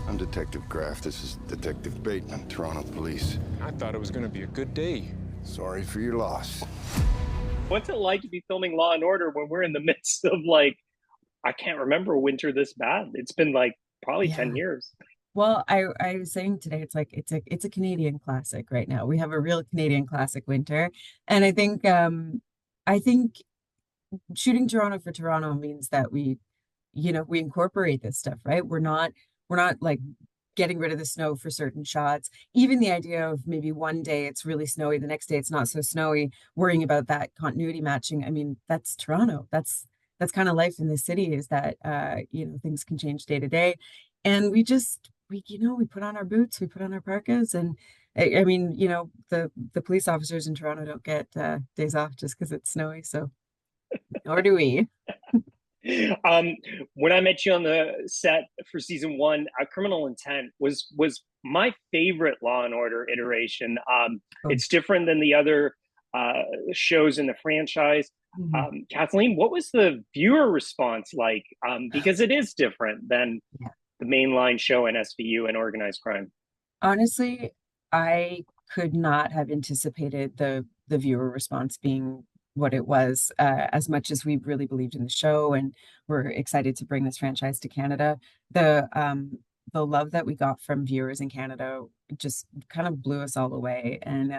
I'm Detective Graff. This is Detective Bateman, Toronto Police. I thought it was going to be a good day. Sorry for your loss. What's it like to be filming Law and Order when we're in the midst of, like, I can't remember a winter this bad. It's been like probably 10 Yeah. years. Well, I was saying today, it's like it's a Canadian classic right now. We have a real Canadian classic winter. And I think shooting Toronto for Toronto means that we incorporate this stuff, right? We're not like getting rid of the snow for certain shots. Even the idea of maybe one day it's really snowy, the next day it's not so snowy, worrying about that continuity matching. I mean, that's Toronto. That's kind of life in the city, is that things can change day to day. And we put on our boots, we put on our parkas, and I mean, the police officers in Toronto don't get days off just because it's snowy, so nor do we. Um, when I met you on the set for season one, Criminal Intent was my favorite Law and Order iteration. Oh. It's different than the other shows in the franchise. Mhm. Kathleen, what was the viewer response like? Because it is different than Yeah. the mainline show in SVU and organized crime. Honestly, I could not have anticipated the viewer response being what it was, as much as we really believed in the show and we're excited to bring this franchise to Canada. The love that we got from viewers in Canada just kind of blew us all away, and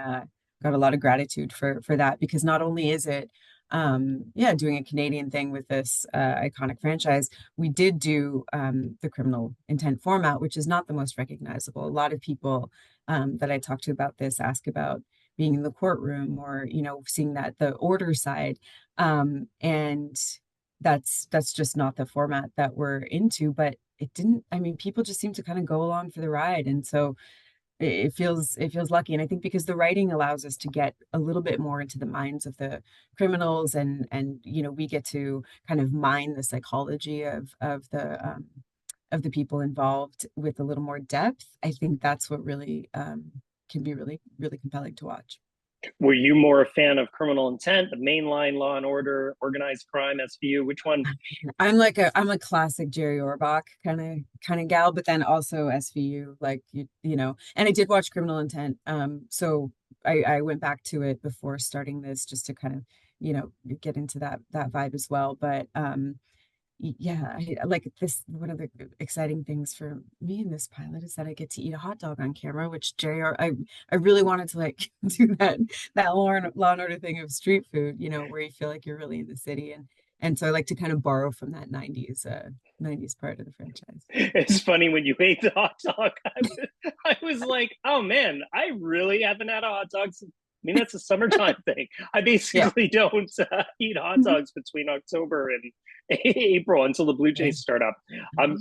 got a lot of gratitude for that, because not only is it doing a Canadian thing with this iconic franchise, we did do the Criminal Intent format, which is not the most recognizable. A lot of people that I talk to about this ask about being in the courtroom, or seeing that the order side, and that's just not the format that we're into. But it didn't, I mean, people just seem to kind of go along for the ride, and so it feels lucky. And I think because the writing allows us to get a little bit more into the minds of the criminals, and we get to kind of mine the psychology of the people involved with a little more depth. I think that's what really can be really, really compelling to watch. Were you more a fan of Criminal Intent, the mainline Law and Order, organized crime, SVU? Which one? I'm a classic Jerry Orbach kind of gal, but then also SVU, like and I did watch Criminal Intent. So I went back to it before starting this, just to kind of, get into that vibe as well. But yeah, I like this. One of the exciting things for me in this pilot is that I get to eat a hot dog on camera, which I really wanted to like do that Law and Order thing of street food, where you feel like you're really in the city, and so I like to kind of borrow from that 90s part of the franchise. It's funny when you ate the hot dog. I was like, oh man, I really haven't had a hot dog since. I mean, that's a summertime thing. I Yeah. basically don't eat hot dogs between October and April until the Blue Yeah. Jays start up. Mhm.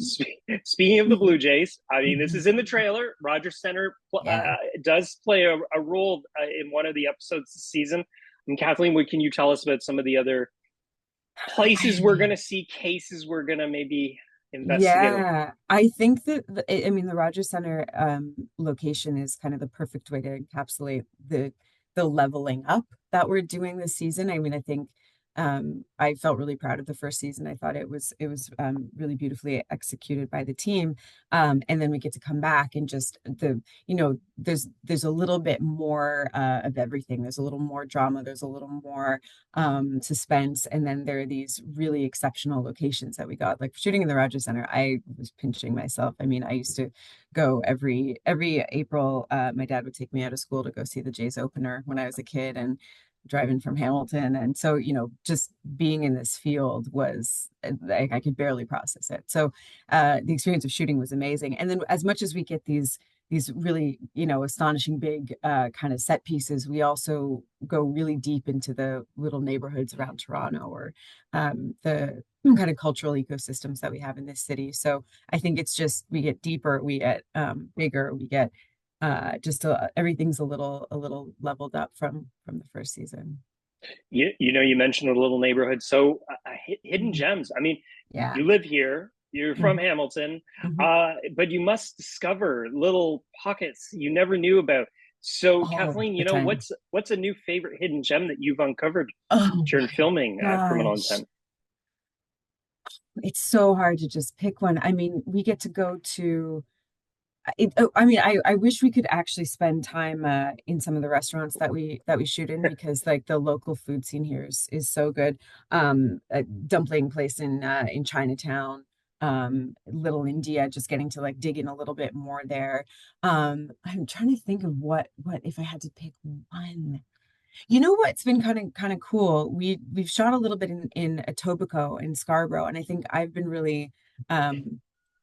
Speaking of the Blue Jays, I mean, this Mhm. is in the trailer. Rogers Center Yeah. does play a role in one of the episodes this season. And Kathleen, what can you tell us about some of the other places we're going to see, cases we're going to maybe investigate? Yeah, I think that I mean, the Rogers Center location is kind of the perfect way to encapsulate the leveling up that we're doing this season. I mean, I think I felt really proud of the first season. I thought it was really beautifully executed by the team. And then we get to come back and just there's a little bit more of everything. There's a little more drama. There's a little more suspense, and then there are these really exceptional locations that we got. Like shooting in the Rogers Center, I was pinching myself. I mean, I used to go every April. My dad would take me out of school to go see the Jays opener when I was a kid, and driving from Hamilton. And so, just being in this field was like I could barely process it. So the experience of shooting was amazing. And then as much as we get these really, astonishing big kind of set pieces, we also go really deep into the little neighborhoods around Toronto, or the kind of cultural ecosystems that we have in this city. So I think it's just, we get deeper, we get bigger, we get everything's a little leveled up from the first season. You mentioned a little neighborhood. So hidden Mhm. gems. I mean, Yeah. you live here, you're from Mhm. Hamilton, Mhm. but you must discover little pockets you never knew about. So All Kathleen, the time. what's a new favorite hidden gem that you've uncovered Oh during my filming Criminal gosh. Intent? It's so hard to just pick one. I mean, we get to go to I mean, I wish we could actually spend time in some of the restaurants that we shoot in, because like the local food scene here is so good. A dumpling place in Chinatown, Little India, just getting to like dig in a little bit more there. I'm trying to think of what if I had to pick one. You know what's been kind of cool? We've shot a little bit in Etobicoke and Scarborough, and I think I've been really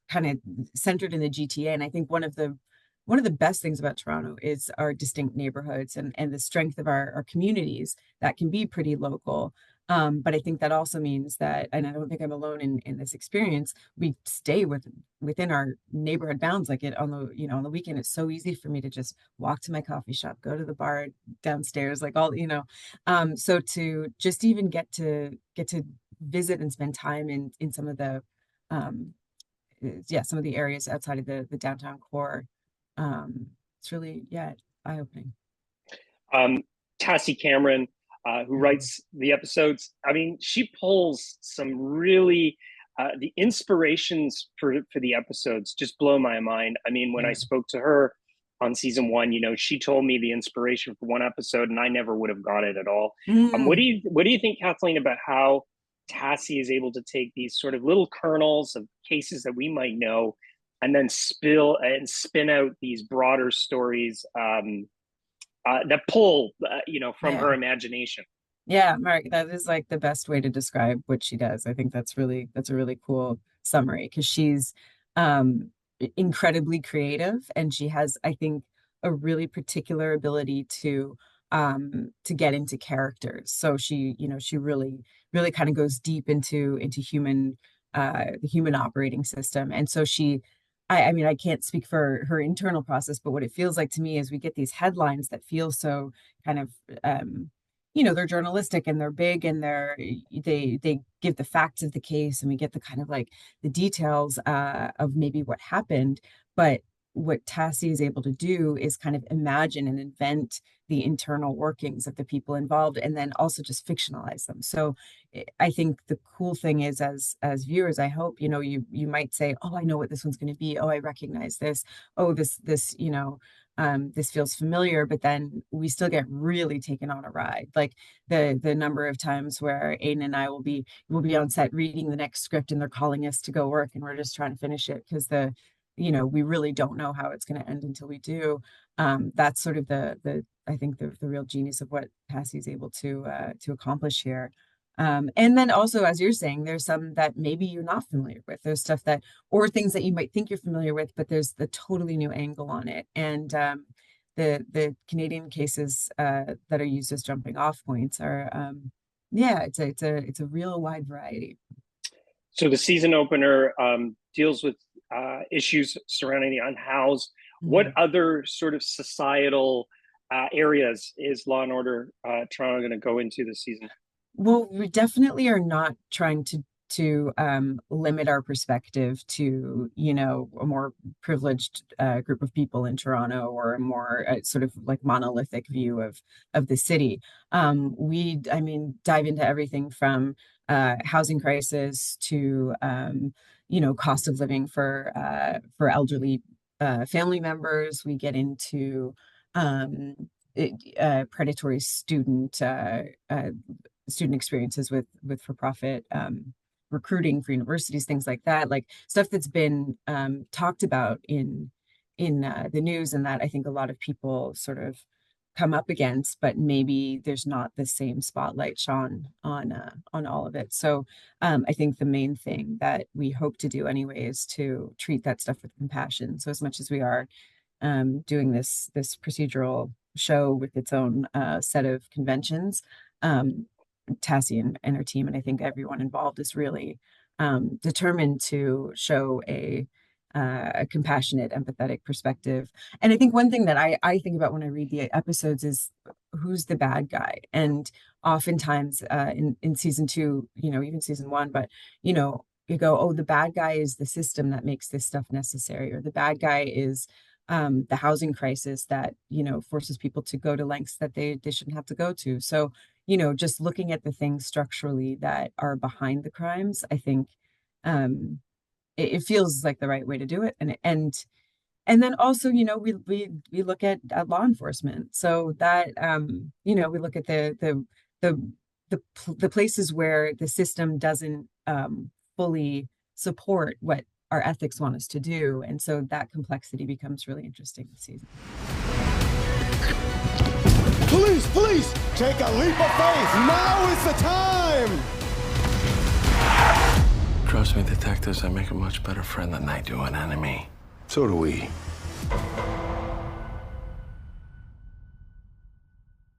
kind of centered in the GTA. And I think one of the best things about Toronto is our distinct neighborhoods and the strength of our communities that can be pretty local. But I think that also means that, and I don't think I'm alone in this experience, we stay within our neighborhood bounds. Like it on the, on the weekend, it's so easy for me to just walk to my coffee shop, go to the bar downstairs, like all, so to just even get to visit and spend time in some of the um yeah, some of the areas outside of the downtown core. It's really, yeah, eye-opening. Um, Tassie Cameron, who Mhm. writes the episodes, I mean, she pulls some really the inspirations for the episodes just blow my mind. I mean, when I Yeah. spoke to her on season one, she told me the inspiration for one episode, and I never would have got it at all. Mm, What do you think, Kathleen, about how Tassie is able to take these sort of little kernels of cases that we might know, and then spill and spin out these broader stories that pull, from yeah. her imagination. Yeah, Mark, that is like the best way to describe what she does. I think that's a really cool summary, because she's um incredibly creative, and she has, I think, a really particular ability to get into characters. So she really kind of goes deep into human the human operating system. And so I mean, I can't speak for her internal process, but what it feels like to me is we get these headlines that feel so kind of they're journalistic and they're big, and they give the facts of the case, and we get the kind of like the details of maybe what happened. But what Tassie is able to do is kind of imagine and invent the internal workings of the people involved, and then also just fictionalize them. So I think the cool thing is, as viewers, I hope, you might say, oh, I know what this one's going to be. Oh, I recognize this. Oh, this feels familiar, but then we still get really taken on a ride. Like the number of times where Aiden and I will be on set reading the next script, and they're calling us to go work, and we're just trying to finish it because we really don't know how it's going to end until we do. That's sort of the I think the real genius of what Passie's able to accomplish here. And then also, as you're saying, there's some that maybe you're not familiar with. There's stuff that, or things that you might think you're familiar with, but there's the totally new angle on it. And the Canadian cases that are used as jumping off points are, yeah, it's a real wide variety. So the season opener deals with issues surrounding the unhoused. What Mhm. other sort of societal areas is Law and Order Toronto going to go into this season? Well, we definitely are not trying to limit our perspective to, a more privileged group of people in Toronto, or a more sort of like monolithic view of the city. I mean, dive into everything from housing crisis to cost of living for elderly family members. We get into um, predatory student experiences with for-profit recruiting for universities, things like that, like stuff that's been talked about in the news, and that I think a lot of people sort of come up against, but maybe there's not the same spotlight shone on all of it. So I think the main thing that we hope to do anyway is to treat that stuff with compassion. So as much as we are doing this procedural show with its own set of conventions, um, Tassie and her team, and I think everyone involved, is really determined to show a compassionate, empathetic perspective. And I think one thing that I think about when I read the episodes is who's the bad guy. And oftentimes in season two, even season one, but you go, oh, the bad guy is the system that makes this stuff necessary, or the bad guy is the housing crisis that forces people to go to lengths that they shouldn't have to go to. So just looking at the things structurally that are behind the crimes, I think it feels like the right way to do it. And And then also, we look at law enforcement. So that we look at the places where the system doesn't fully support what our ethics want us to do. And so that complexity becomes really interesting this season. Police, take a leap of faith. Now is the time. Trust me, detectives, I make a much better friend than I do an enemy. So do we.